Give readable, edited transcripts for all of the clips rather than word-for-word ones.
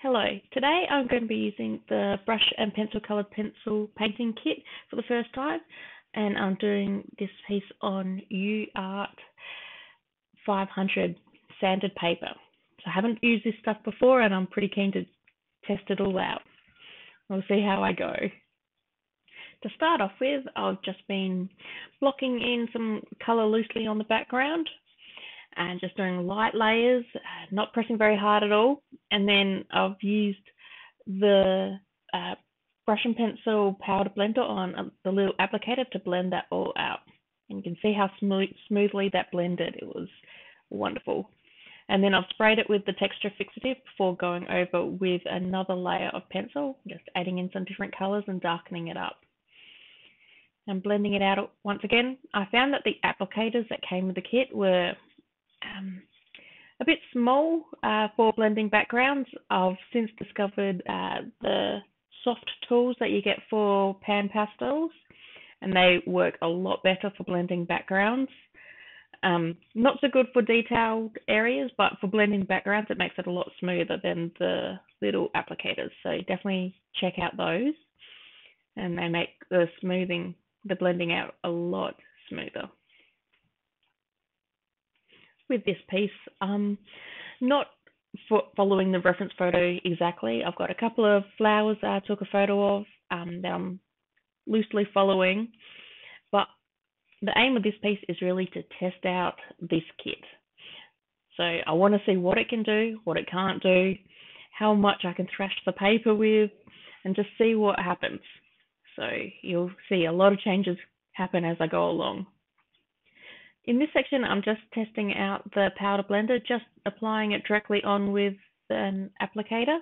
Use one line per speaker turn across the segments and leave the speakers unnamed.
Hello, today I'm going to be using the brush and pencil coloured pencil painting kit for the first time, and I'm doing this piece on Uart 500 sanded paper. So I haven't used this stuff before and I'm pretty keen to test it all out. We'll see how I go. To start off with, I've just been blocking in some colour loosely on the background and just doing light layers, not pressing very hard at all. And then I've used the brush and pencil powder blender on the little applicator to blend that all out. And you can see how smoothly that blended. It was wonderful. And then I've sprayed it with the texture fixative before going over with another layer of pencil, just adding in some different colours and darkening it up. And blending it out once again. I found that the applicators that came with the kit were a bit small for blending backgrounds. I've since discovered the soft tools that you get for pan pastels, and they work a lot better for blending backgrounds. Not so good for detailed areas, but for blending backgrounds it makes it a lot smoother than the little applicators, so definitely check out those, and they make the blending out a lot smoother. With this piece, not following the reference photo exactly. I've got a couple of flowers that I took a photo of that I'm loosely following, but the aim of this piece is really to test out this kit. So I want to see what it can do, what it can't do, how much I can thrash the paper with, and just see what happens. So you'll see a lot of changes happen as I go along. In this section, I'm just testing out the powder blender, just applying it directly on with an applicator.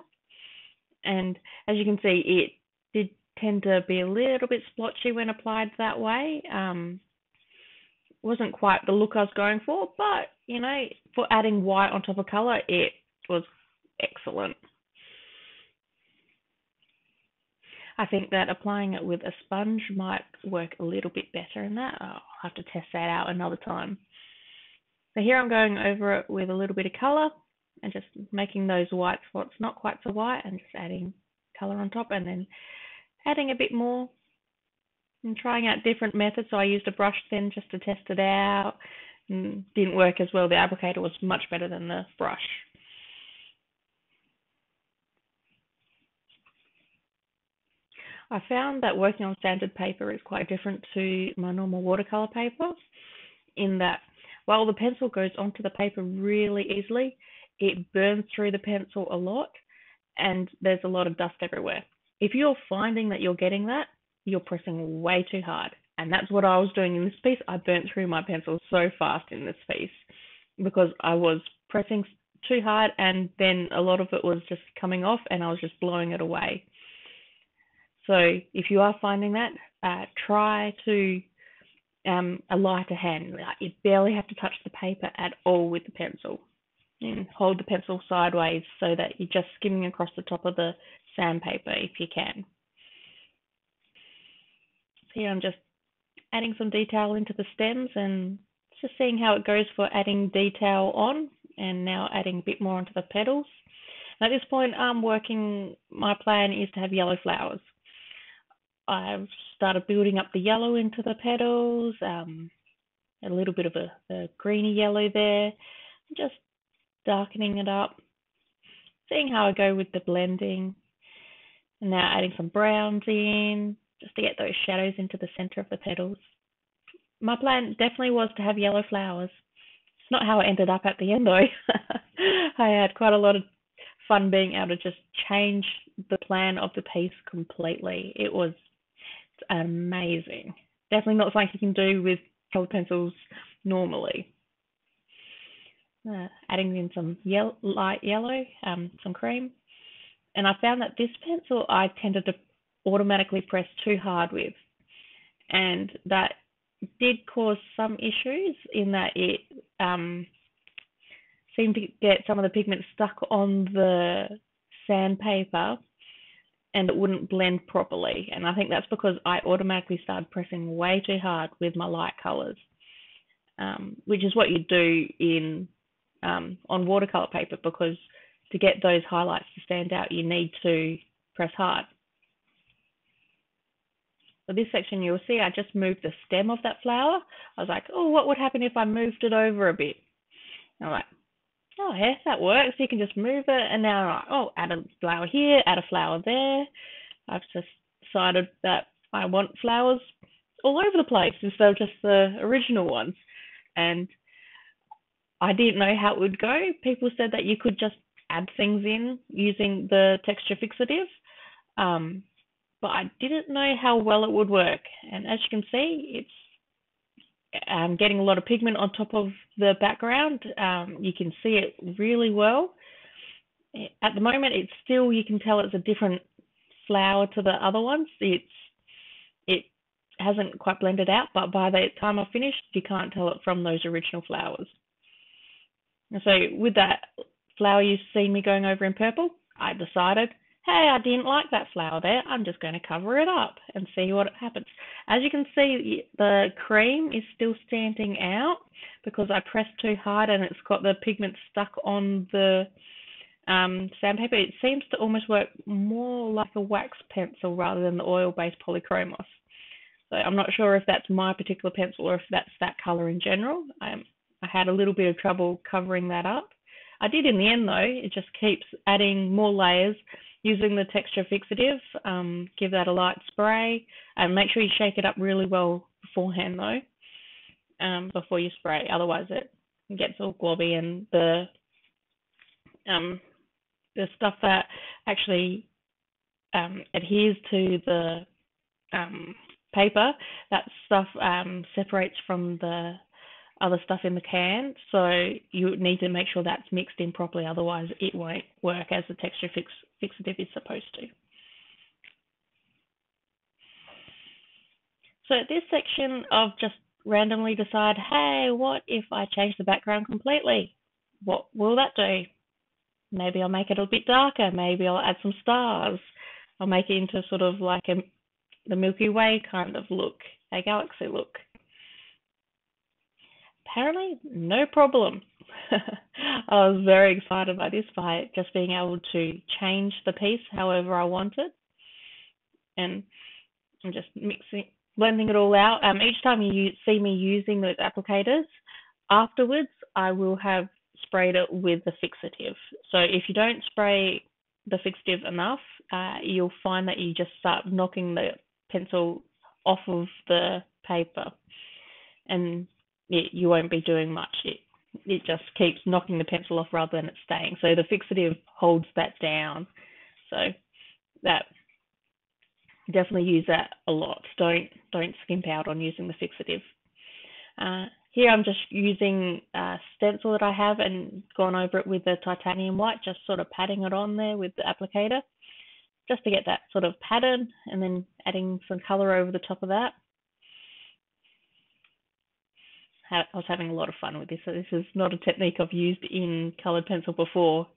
And as you can see, it did tend to be a little bit splotchy when applied that way. Wasn't quite the look I was going for, but, you know, for adding white on top of colour, it was excellent. I think that applying it with a sponge might work a little bit better in that. I'll have to test that out another time. So here I'm going over it with a little bit of colour and just making those white spots not quite so white, and just adding colour on top and then adding a bit more and trying out different methods. So I used a brush then just to test it out, and didn't work as well. The applicator was much better than the brush. I found that working on sanded paper is quite different to my normal watercolor paper, in that while the pencil goes onto the paper really easily, it burns through the pencil a lot and there's a lot of dust everywhere. If you're finding that you're getting that, you're pressing way too hard. And that's what I was doing in this piece. I burnt through my pencil so fast in this piece because I was pressing too hard, and then a lot of it was just coming off and I was just blowing it away. So if you are finding that, try to a lighter hand. Like, you barely have to touch the paper at all with the pencil. And hold the pencil sideways so that you're just skimming across the top of the sandpaper if you can. So here I'm just adding some detail into the stems and just seeing how it goes for adding detail on, and now adding a bit more onto the petals. And at this point, my plan is to have yellow flowers. I've started building up the yellow into the petals, a little bit of a greeny yellow there, just darkening it up, seeing how I go with the blending, and now adding some browns in, just to get those shadows into the center of the petals. My plan definitely was to have yellow flowers. It's not how it ended up at the end though. I had quite a lot of fun being able to just change the plan of the piece completely. It was amazing. Definitely not something you can do with colored pencils normally. Adding in some light yellow, some cream. And I found that this pencil I tended to automatically press too hard with. And that did cause some issues in that it seemed to get some of the pigment stuck on the sandpaper and it wouldn't blend properly. And I think that's because I automatically started pressing way too hard with my light colours, which is what you do on watercolour paper, because to get those highlights to stand out, you need to press hard. For this section, you'll see I just moved the stem of that flower. I was like, oh, what would happen if I moved it over a bit? And I'm like, oh, yeah, that works. You can just move it. And now I'm like, oh, add a flower here, add a flower there. I've just decided that I want flowers all over the place instead of just the original ones. And I didn't know how it would go. People said that you could just add things in using the texture fixative. But I didn't know how well it would work. And as you can see, it's getting a lot of pigment on top of the background. You can see it really well. At the moment, it's still, you can tell it's a different flower to the other ones. It hasn't quite blended out, but by the time I've finished, you can't tell it from those original flowers. And so with that flower you've seen me going over in purple, I decided, hey, I didn't like that flower there. I'm just going to cover it up and see what happens. As you can see, the cream is still standing out because I pressed too hard and it's got the pigment stuck on the sandpaper. It seems to almost work more like a wax pencil rather than the oil-based Polychromos. So I'm not sure if that's my particular pencil or if that's that color in general. I had a little bit of trouble covering that up. I did in the end though. It just keeps adding more layers using the texture fixative. Give that a light spray and make sure you shake it up really well beforehand though, before you spray. Otherwise it gets all globby, and the stuff that actually adheres to the paper, that stuff separates from the other stuff in the can, so you need to make sure that's mixed in properly, otherwise it won't work as the texture fixative is supposed to. So at this section, I've just randomly decided, hey, what if I change the background completely? What will that do? Maybe I'll make it a bit darker, maybe I'll add some stars, I'll make it into sort of like the Milky Way kind of look, a galaxy look. Apparently, no problem. I was very excited by this, by just being able to change the piece however I wanted. And I'm just blending it all out. Each time you see me using those applicators, afterwards I will have sprayed it with the fixative. So if you don't spray the fixative enough, you'll find that you just start knocking the pencil off of the paper. And you won't be doing much. It just keeps knocking the pencil off rather than it staying. So the fixative holds that down. So that definitely use that a lot. Don't skimp out on using the fixative. Here I'm just using a stencil that I have and gone over it with the titanium white, just sort of patting it on there with the applicator, just to get that sort of pattern, and then adding some color over the top of that. I was having a lot of fun with this. So this is not a technique I've used in coloured pencil before.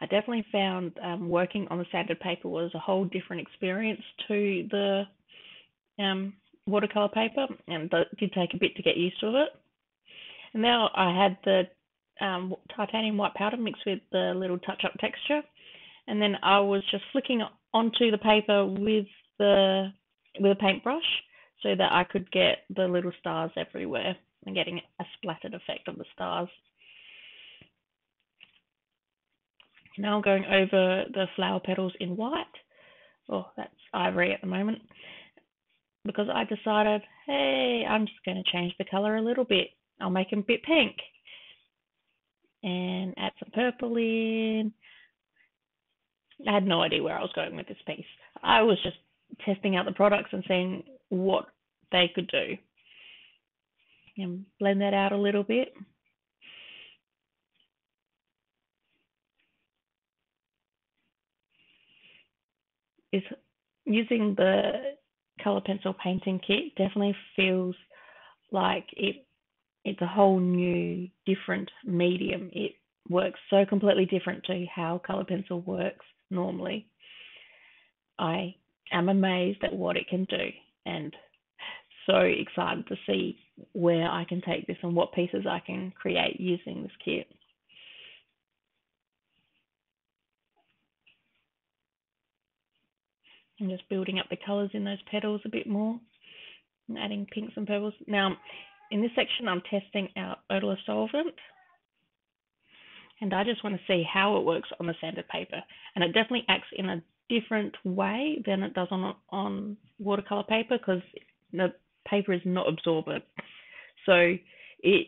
I definitely found working on the sanded paper was a whole different experience to the watercolour paper, and it did take a bit to get used to it. And now I had the titanium white powder mixed with the little touch-up texture, and then I was just flicking onto the paper with a paintbrush so that I could get the little stars everywhere and getting a splattered effect of the stars. Now I'm going over the flower petals in white. Oh, that's ivory at the moment. Because I decided, hey, I'm just going to change the colour a little bit. I'll make them a bit pink. And add some purple in. I had no idea where I was going with this piece. I was just testing out the products and seeing what they could do. And blend that out a little bit. Using the colour pencil painting kit definitely feels like it's a whole new, different medium. It works so completely different to how colour pencil works normally. I am amazed at what it can do, and so excited to see where I can take this and what pieces I can create using this kit. I'm just building up the colours in those petals a bit more and adding pinks and purples. Now, in this section, I'm testing out Odourless Solvent, and I just want to see how it works on the sanded paper. And it definitely acts in a different way than it does on watercolor paper, because the paper is not absorbent. So it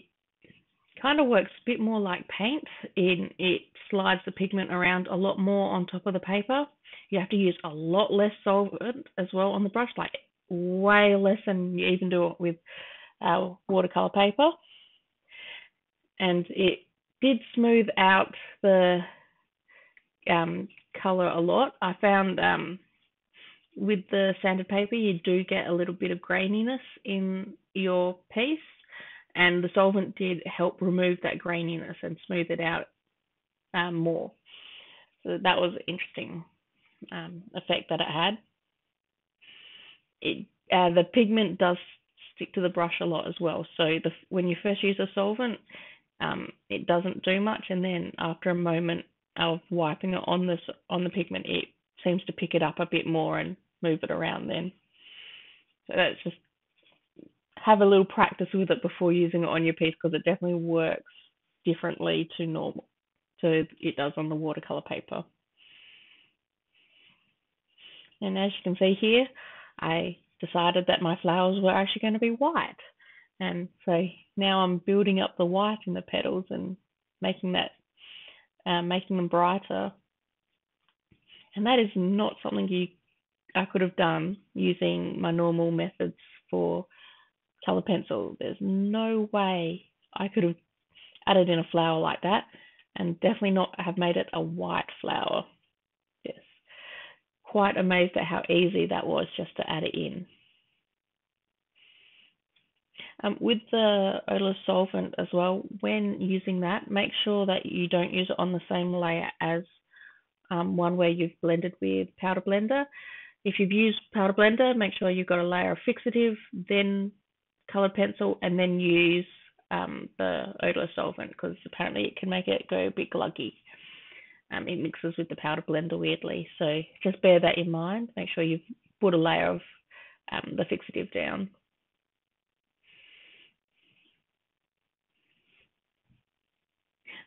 kind of works a bit more like paint. It slides the pigment around a lot more on top of the paper. You have to use a lot less solvent as well on the brush, like way less than you even do it with watercolor paper. And it did smooth out the color a lot. I found with the sanded paper, you do get a little bit of graininess in your piece, and the solvent did help remove that graininess and smooth it out more. So that was an interesting effect that it had. The pigment does stick to the brush a lot as well. So when you first use a solvent, it doesn't do much, and then after a moment of wiping it on the pigment, it seems to pick it up a bit more and move it around then. So that's just, have a little practice with it before using it on your piece, because it definitely works differently to it does on the watercolor paper. And as you can see here, I decided that my flowers were actually going to be white. And so now I'm building up the white in the petals and making them brighter. And that is not something I could have done using my normal methods for color pencil. There's no way I could have added in a flower like that, and definitely not have made it a white flower. Yes, quite amazed at how easy that was just to add it in. With the Odourless Solvent as well, when using that, make sure that you don't use it on the same layer as one where you've blended with Powder Blender. If you've used Powder Blender, make sure you've got a layer of Fixative, then colored pencil, and then use the Odourless Solvent, because apparently it can make it go a bit gluggy. It mixes with the Powder Blender weirdly, so just bear that in mind. Make sure you've put a layer of the Fixative down.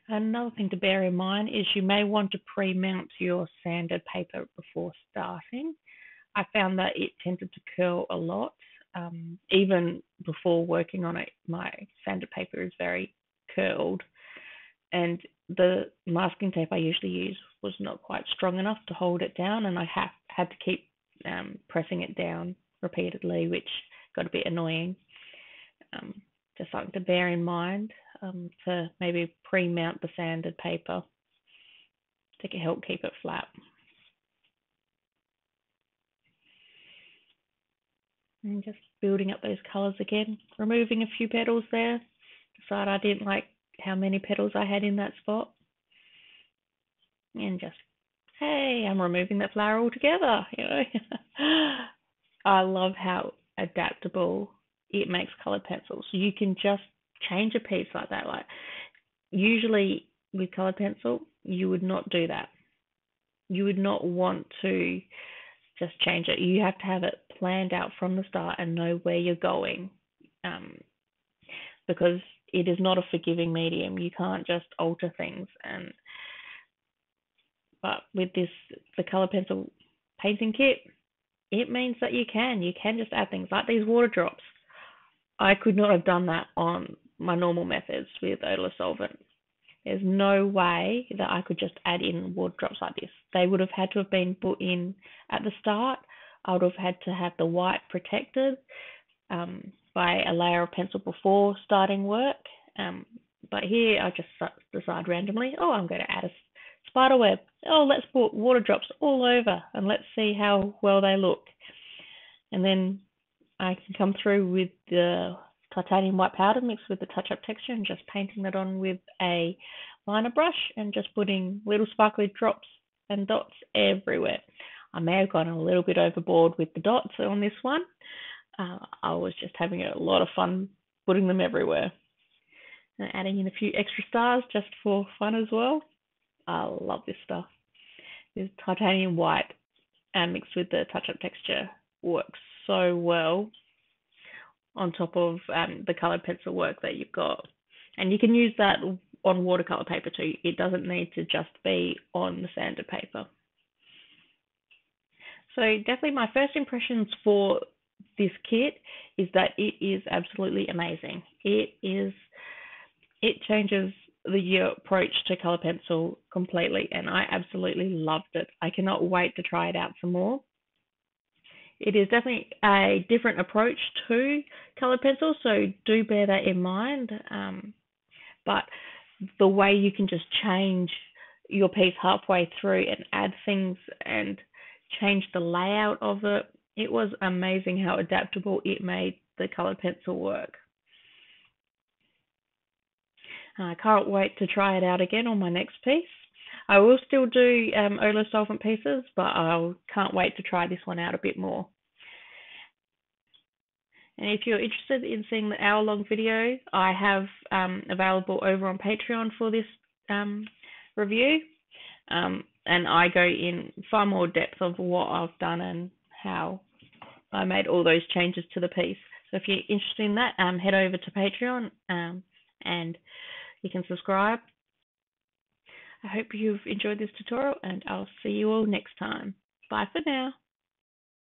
Another thing to bear in mind is you may want to pre-mount your sanded paper before starting. I found that it tended to curl a lot. Even before working on it, my sanded paper is very curled, and the masking tape I usually use was not quite strong enough to hold it down, and I had to keep pressing it down repeatedly, which got a bit annoying. Just something to bear in mind, to maybe pre-mount the sanded paper to help keep it flat. And just building up those colours again, removing a few petals there. Decided I didn't like how many petals I had in that spot. And just, hey, I'm removing that flower altogether, you know. I love how adaptable it makes colored pencils. So you can just change a piece like that. Like, usually with colored pencil, you would not do that. You would not want to just change it. You have to have it planned out from the start and know where you're going, because it is not a forgiving medium. You can't just alter things. But with the color pencil painting kit, it means that you can just add things like these water drops. I could not have done that on my normal methods with Odourless Solvent. There's no way that I could just add in water drops like this. They would have had to have been put in at the start. I would have had to have the white protected by a layer of pencil before starting work. But here I just decide randomly, I'm going to add a spider web. Let's put water drops all over and let's see how well they look. And then I can come through with the titanium white powder mixed with the touch-up texture and just painting that on with a liner brush and just putting little sparkly drops and dots everywhere. I may have gone a little bit overboard with the dots on this one. I was just having a lot of fun putting them everywhere. And adding in a few extra stars just for fun as well. I love this stuff. This titanium white mixed with the touch-up texture works so well on top of the coloured pencil work that you've got. And you can use that on watercolour paper too. It doesn't need to just be on the sanded paper. So definitely my first impressions for this kit is that it is absolutely amazing. It changes the approach to colour pencil completely, and I absolutely loved it. I cannot wait to try it out some more. It is definitely a different approach to colour pencil, so do bear that in mind. But the way you can just change your piece halfway through and add things and change the layout of it, it was amazing how adaptable it made the colour pencil work. I can't wait to try it out again on my next piece. I will still do Odourless Solvent pieces, but I can't wait to try this one out a bit more. And if you're interested in seeing the hour-long video, I have available over on Patreon for this review. And I go in far more depth of what I've done and how I made all those changes to the piece. So if you're interested in that, head over to Patreon and you can subscribe. I hope you've enjoyed this tutorial, and I'll see you all next time. Bye for now.